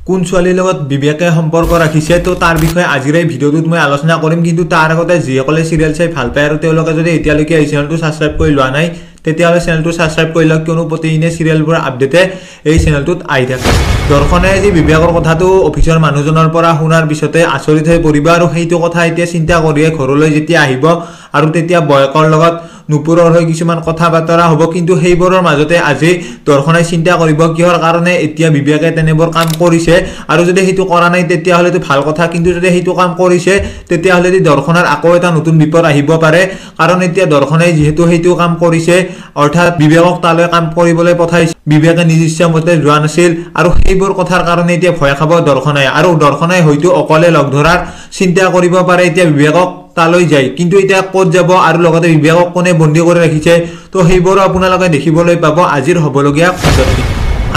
কোন ছোৱালীৰ লগত বিবেকে সম্পৰ্ক ৰাখিছে তো তাৰ বিষয়ে আজিৰ এই ভিডিঅ'টোত মই আলোচনা কৰিম কিন্তু তাৰ আগতে যিসকলে সিৰিয়েল চাই ভাল পায় আৰু তেওঁলোকে যদি এতিয়ালৈকে এই চেনেলটো সাবস্ক্ৰাইব কৰি লোৱা নাই তেতিয়াহ'লে চেনেলটো সাবস্ক্ৰাইব কৰি লওক কিয়নো প্ৰতিদিনে সিৰিয়েলবোৰ আপডেটে এই চেনেলটোত আহি থাকে দৰ্শনে যি বিবেকৰ কথাটো অফিচৰ মানুহজনৰ পৰা শুনাৰ পিছতে আচৰিত হৈ পৰিব আৰু সেইটো কথা এতিয়া চিন্তা কৰিয়ে ঘৰলৈ যেতিয়া আহিব আৰু তেতিয়া বয়কৰ লগত নুপুৰৰ হৈ কিছুমান কথা বাতৰা হ'ব কিন্তু সেইবোৰৰ মাজতে আজি দৰ্শনে চিন্তা কৰিব কিহৰ কাৰণে এতিয়া বিবেকে তেনেবোৰ কাম কৰিছে আৰু যদি সেইটো কৰা নাই তেতিয়াহ'লে তো ভাল কথা কিন্তু যদি সেইটো কাম কৰিছে তেতিয়াহ'লে দৰ্শনৰ আকৌ এটা নতুন বিপদ আহিব পাৰে কাৰণ এতিয়া দৰ্শনে যেহেতু সেইটো কাম কৰিছে অৰ্থাৎ বিবেকক তালৈ কাম কৰিবলৈ পঠাইছে বিবেকে নিজ ইচ্ছামতে যোৱা নাছিল আৰু সেইবোৰ কথাৰ কাৰণে এতিয়া ভয় খাব দৰ্শনে আৰু দৰ্শনে হয়তো অকলে লগ ধৰাৰ চিন্তা কৰিব পাৰে এতিয়া বিবেকক তালৈ যায় কিন্তু এটা ক'ত যাব আৰু লগতে বিবেকক কোনে বন্দী কৰি ৰাখিছে তো সেইবোৰ আপোনালোকে দেখিবলৈ পাব আজিৰ হ'বলগীয়া খণ্ডত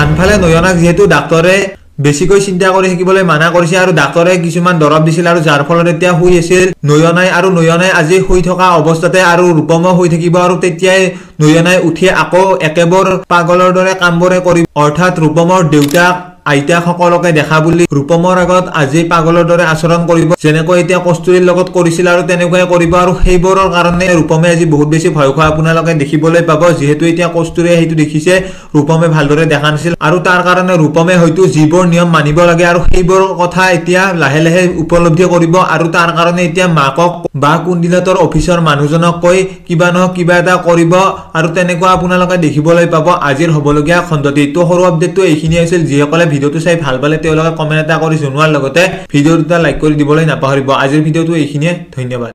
আনফালে নয়নাক যেহেতু ডাক্তৰে বেছিকৈ চিন্তা কৰি থাকিবলৈ মানা কৰিছে আৰু ডাক্তৰে কিছুমান দৰৱ দিছিল আৰু যাৰ ফলত এতিয়া শুই আছিল নয়নাই আজি শুই থকা অৱস্থাতে আৰু ৰূপম হৈ থাকিব আৰু তেতিয়াই নয়নাই উঠি আকৌ একেবাৰে পাগলৰ দৰে কামবোৰে কৰিব অৰ্থাৎ ৰূপমৰ দেউতাক আইতা সকলকে দেখা বুলি ৰূপমৰ আগত আজি পাগলৰ দৰে আচৰণ কৰিব যেনেকৈ এতিয়া কস্তুৰীৰ লগত কৰিছিল আৰু তেনেকৈ কৰিব আৰু সেইবোৰৰ কাৰণে ৰূপমে আজি বহুত বেছি ভয় খোৱা আপোনালোকে দেখিবলৈ পাব যেহেতু এতিয়া কস্তুৰীয়ে সেইটো দেখিছে ৰূপমে ভালদৰে দেখা নাছিল আৰু তাৰ কাৰণে ৰূপমে হয়তো যিবোৰ নিয়ম মানিব লাগে আৰু সেইবোৰ কথা এতিয়া লাহে লাহে উপলব্ধি কৰিব আৰু তাৰ কাৰণে এতিয়া মাকক বা কুণ্ডিলাতৰ অফিচৰ মানুহজনক কৈ কিবা নহয় কিবা এটা কৰিব আৰু তেনেকুৱা আপোনালোকে দেখিবলৈ পাব আজিৰ হ'বলগীয়া খণ্ডটি তো সৰু আপডেটটো এইখিনি আছিল যিসকলে ভিডিঅ'টো চাই ভাল পালে তেওঁলোকে কমেন্ট এটা কৰি জনোৱাৰ লগতে ভিডিঅ'টো লাইক কৰি দিবলৈ নাপাহৰিব আজিৰ ভিডিঅ'টো এইখিনিয়ে ধন্যবাদ